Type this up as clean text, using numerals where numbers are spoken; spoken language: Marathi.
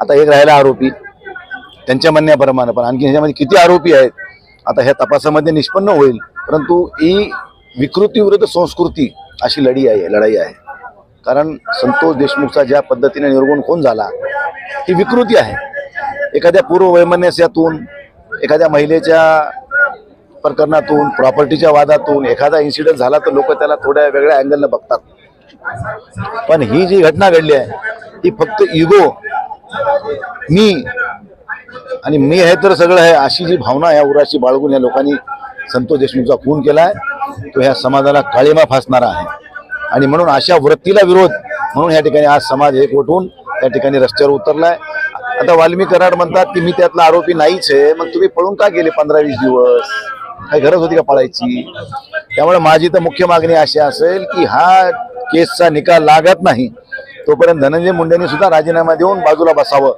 आता एक राहिला आरोपी त्यांच्या म्हणण्याप्रमाणे, पण आणखी ह्याच्यामध्ये किती आरोपी आहेत आता ह्या तपासामध्ये निष्पन्न होईल. परंतु ही विकृती विरुद्ध संस्कृती अशी लढाई आहे. कारण संतोष देशमुखचा ज्या पद्धतीने निर्गुण खून झाला ही विकृती आहे. एखाद्या पूर्ववैमनस्यातून, एखाद्या महिलेच्या प्रकरणातून, प्रॉपर्टीच्या वादातून एखादा इन्सिडेंट झाला तर लोक त्याला थोड्या वेगळ्या अँगलनं बघतात. पण ही जी घटना घडली आहे ही फक्त इगो, मी आहे तर सगळं आहे अशी जी भावना या उराशी बाळगून या लोकांनी संतोष देशमुखचा खून केलाय तो ह्या समाजाला काळिमा फासणारा आहे. आणि म्हणून अशा वृत्तीला विरोध म्हणून या ठिकाणी आज समाज एकवटून त्या ठिकाणी रस्त्यावर उतरलाय. आता वाल्मिक कराड म्हणतात की मी त्यातला आरोपी नाहीच आहे, मग तुम्ही पळून का गेले 15-20 दिवस, काही गरज होती का पळायची? त्यामुळे माझी तर मुख्य मागणी अशी असेल की हा केसचा निकाल लागत नाही तोपर्यंत धनंजय मुंडेंनी सुद्धा राजीनामा देऊन बाजूला बसावं.